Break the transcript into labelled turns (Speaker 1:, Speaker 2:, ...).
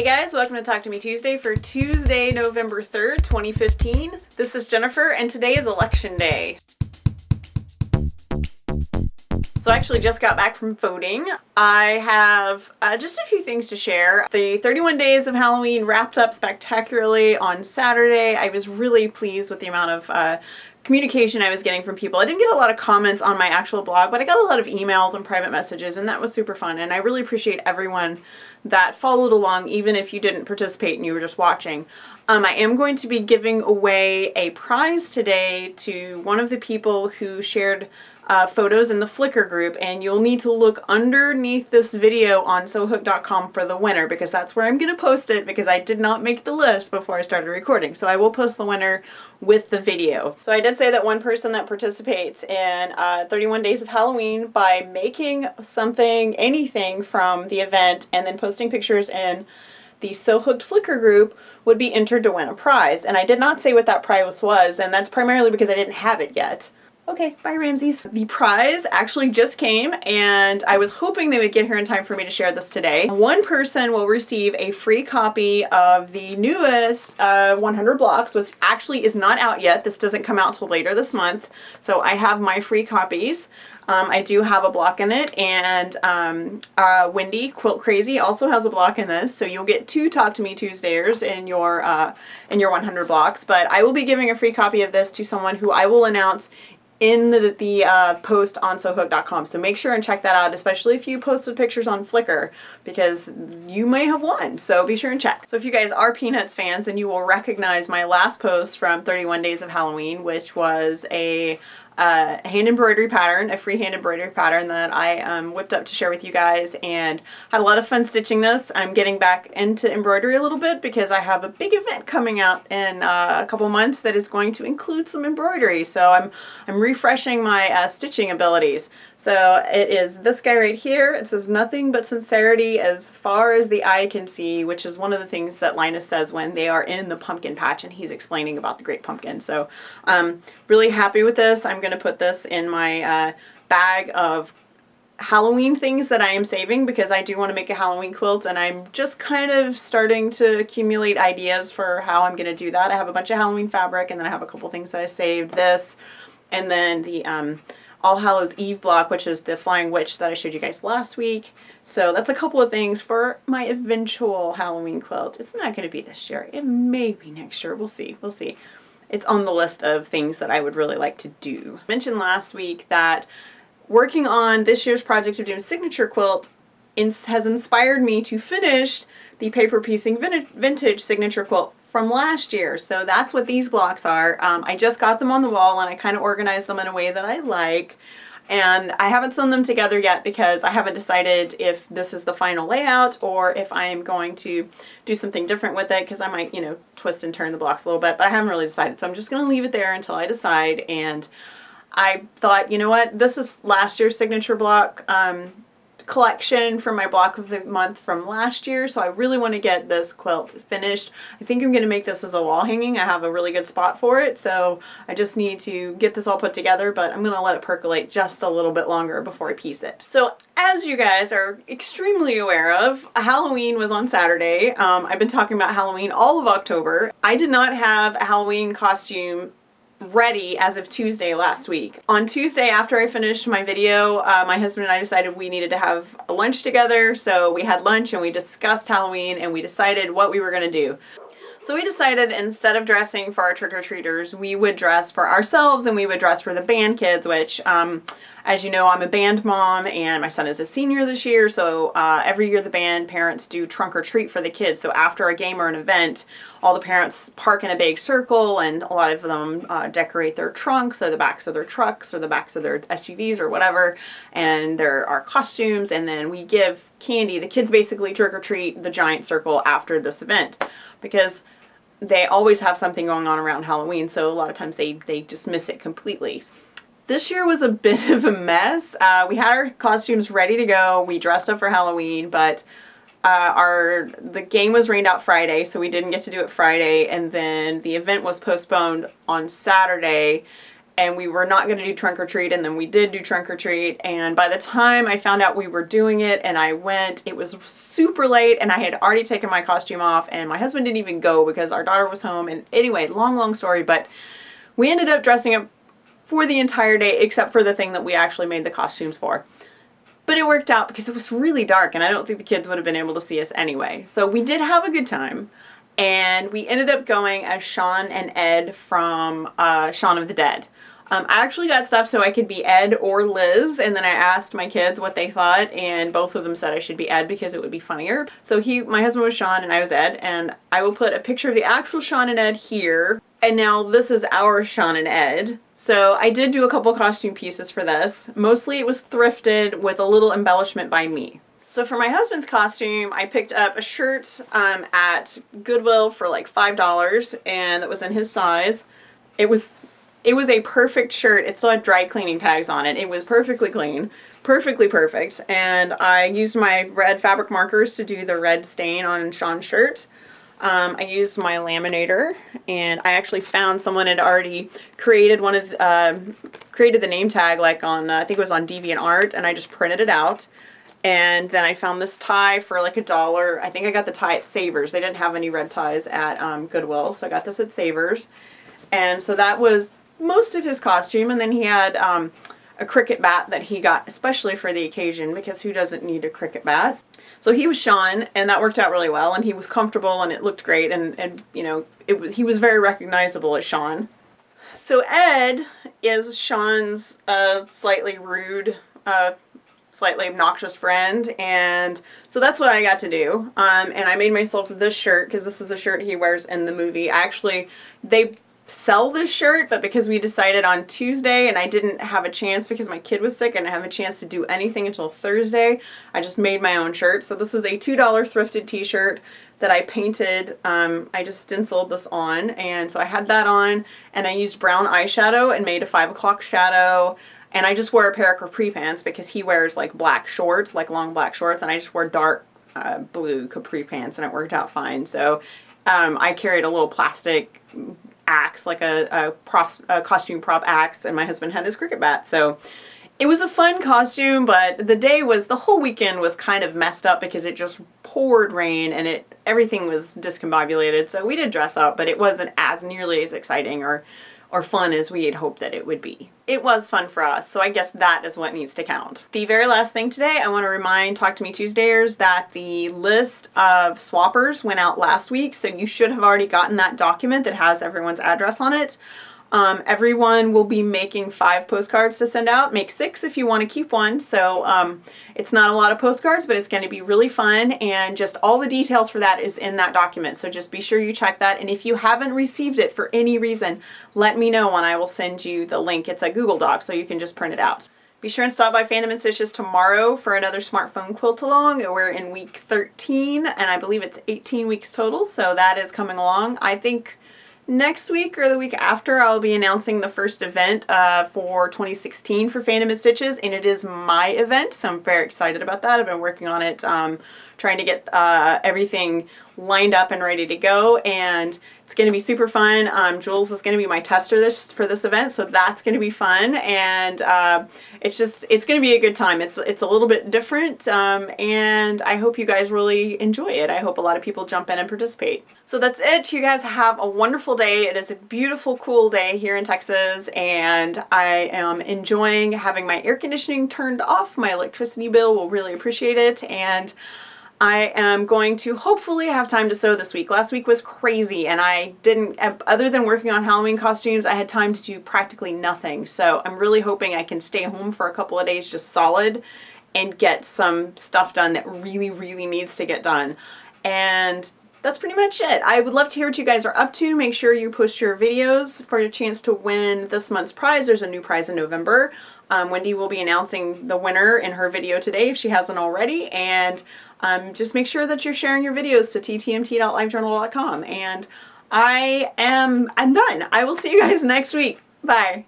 Speaker 1: Hey guys, welcome to Talk to Me Tuesday for Tuesday, November 3rd, 2015. This is Jennifer and today is election day. So I actually just got back from voting. I have just a few things to share. The 31 days of Halloween wrapped up spectacularly on Saturday. I was really pleased with the amount of communication I was getting from people. I didn't get a lot of comments on my actual blog, but I got a lot of emails and private messages, and that was super fun. And I really appreciate everyone that followed along, even if you didn't participate and you were just watching. I am going to be giving away a prize today to one of the people who shared photos in the Flickr group, and you'll need to look underneath this video on sohook.com for the winner, because that's where I'm going to post it, because I did not make the list before I started recording. So I will post the winner with the video. So I did say that one person that participates in 31 Days of Halloween by making something, anything from the event, and then posting pictures in the So Hooked Flickr group would be entered to win a prize. And I did not say what that prize was, and that's primarily because I didn't have it yet. Okay, bye Ramses. The prize actually just came, and I was hoping they would get here in time for me to share this today. One person will receive a free copy of the newest 100 Blocks, which actually is not out yet. This doesn't come out till later this month. So I have my free copies. I do have a block in it, and Wendy, Quilt Crazy, also has a block in this, so you'll get two Talk to Me Tuesdayers in your 100 blocks. But I will be giving a free copy of this to someone who I will announce in the post on sohook.com. So make sure and check that out, especially if you posted pictures on Flickr, because you may have won. So be sure and check. So if you guys are Peanuts fans, then you will recognize my last post from 31 Days of Halloween, which was a hand embroidery pattern, a free hand embroidery pattern that I whipped up to share with you guys, and had a lot of fun stitching this. I'm getting back into embroidery a little bit because I have a big event coming out in a couple months that is going to include some embroidery. So I'm refreshing my stitching abilities. So it is this guy right here. It says nothing but sincerity as far as the eye can see, which is one of the things that Linus says when they are in the pumpkin patch and he's explaining about the great pumpkin. So really happy with this. I'm going to put this in my bag of Halloween things that I am saving, because I do want to make a Halloween quilt, and I'm just kind of starting to accumulate ideas for how I'm going to do that. I have a bunch of Halloween fabric, and then I have a couple things that I saved. This, and then the All Hallows Eve block, which is the Flying Witch that I showed you guys last week. So that's a couple of things for my eventual Halloween quilt. It's not going to be this year. It may be next year. We'll see. We'll see. It's on the list of things that I would really like to do. I mentioned last week that working on this year's Project of Doom signature quilt has inspired me to finish the paper piecing vintage signature quilt from last year. So that's what these blocks are. I just got them on the wall, and I kind of organized them in a way that I like. And I haven't sewn them together yet because I haven't decided if this is the final layout or if I am going to do something different with it, because I might, you know, twist and turn the blocks a little bit, but I haven't really decided. So I'm just going to leave it there until I decide. And I thought, you know what, this is last year's signature block collection from my block of the month from last year, so I really want to get this quilt finished. I think I'm going to make this as a wall hanging. I have a really good spot for it, so I just need to get this all put together, but I'm going to let it percolate just a little bit longer before I piece it. So as you guys are extremely aware of, Halloween was on Saturday. I've been talking about Halloween all of October. I did not have a Halloween costume ready as of Tuesday last week. On Tuesday, after I finished my video, my husband and I decided we needed to have a lunch together. So we had lunch and we discussed Halloween, and we decided what we were going to do. So we decided instead of dressing for our trick-or-treaters, we would dress for ourselves, and we would dress for the band kids, which, as you know, I'm a band mom, and my son is a senior this year, so every year the band parents do trunk-or-treat for the kids. So after a game or an event, all the parents park in a big circle, and a lot of them decorate their trunks or the backs of their trucks or the backs of their SUVs or whatever, and there are costumes, and then we give candy. The kids basically trick-or-treat the giant circle after this event, because they always have something going on around Halloween, so a lot of times they just miss it completely. This year was a bit of a mess. We had our costumes ready to go. We dressed up for Halloween, but the game was rained out Friday, so we didn't get to do it Friday, and then the event was postponed on Saturday, and we were not going to do trunk or treat, and then we did do trunk or treat, and by the time I found out we were doing it and I went, it was super late and I had already taken my costume off, and my husband didn't even go because our daughter was home. And anyway, long story, but we ended up dressing up for the entire day except for the thing that we actually made the costumes for. But it worked out because it was really dark and I don't think the kids would have been able to see us anyway. So we did have a good time, and we ended up going as Shaun and Ed from Shaun of the Dead. I actually got stuff so I could be Ed or Liz, and then I asked my kids what they thought, and both of them said I should be Ed because it would be funnier. So my husband was Shaun and I was Ed, and I will put a picture of the actual Shaun and Ed here. And now this is our Shaun and Ed. So I did do a couple costume pieces for this. Mostly it was thrifted with a little embellishment by me. So for my husband's costume, I picked up a shirt at Goodwill for like $5, and that was in his size. It was a perfect shirt. It still had dry cleaning tags on it. It was perfectly clean, perfectly perfect. And I used my red fabric markers to do the red stain on Shaun's shirt. I used my laminator, and I actually found someone had already created created the name tag like on, I think it was on DeviantArt, and I just printed it out. And then I found this tie for like $1. I think I got the tie at Savers. They didn't have any red ties at Goodwill, so I got this at Savers. And so that was most of his costume. And then he had a cricket bat that he got especially for the occasion, because who doesn't need a cricket bat? So he was Shaun, and that worked out really well, and he was comfortable and it looked great, and you know, he was very recognizable as Shaun. So Ed is Shaun's slightly rude, slightly obnoxious friend, and so that's what I got to do. And I made myself this shirt because this is the shirt he wears in the movie. They sell this shirt, but because we decided on Tuesday and I didn't have a chance because my kid was sick, I didn't have a chance to do anything until Thursday, I just made my own shirt. So this is a $2 thrifted t-shirt that I painted. I just stenciled this on, and so I had that on, and I used brown eyeshadow and made a 5 o'clock shadow. And I just wore a pair of capri pants because he wears like black shorts, like long black shorts, and I just wore dark blue capri pants, and it worked out fine. So I carried a little plastic axe, like a costume prop axe, and my husband had his cricket bat. So it was a fun costume, but the whole weekend was kind of messed up because it just poured rain and everything was discombobulated. So we did dress up, but it wasn't as nearly as exciting or fun as we had hoped that it would be. It was fun for us, so I guess that is what needs to count. The very last thing today, I want to remind Talk to Me Tuesdayers that the list of swappers went out last week, so you should have already gotten that document that has everyone's address on it. Everyone will be making 5 postcards to send out. Make 6 if you want to keep one. So it's not a lot of postcards, but it's going to be really fun, and just all the details for that is in that document. So just be sure you check that. And if you haven't received it for any reason, let me know and I will send you the link. It's a Google Doc, so you can just print it out. Be sure and stop by Fandom & Stitches tomorrow for another smartphone quilt along. We're in week 13, and I believe it's 18 weeks total, so that is coming along. I think next week or the week after, I'll be announcing the first event for 2016 for Fandom & Stitches, and it is my event, so I'm very excited about that. I've been working on it, trying to get everything lined up and ready to go, and it's going to be super fun. Jules is going to be my tester for this event, so that's going to be fun, and it's going to be a good time. It's a little bit different, and I hope you guys really enjoy it. I hope a lot of people jump in and participate. So that's it. You guys have a wonderful day. It is a beautiful, cool day here in Texas, and I am enjoying having my air conditioning turned off. My electricity bill will really appreciate it, and I am going to hopefully have time to sew this week. Last week was crazy, and I didn't, other than working on Halloween costumes, I had time to do practically nothing. So I'm really hoping I can stay home for a couple of days just solid and get some stuff done that really, really needs to get done. And that's pretty much it. I would love to hear what you guys are up to. Make sure you post your videos for your chance to win this month's prize. There's a new prize in November. Wendy will be announcing the winner in her video today if she hasn't already. And just make sure that you're sharing your videos to ttmt.livejournal.com. And I'm done. I will see you guys next week. Bye.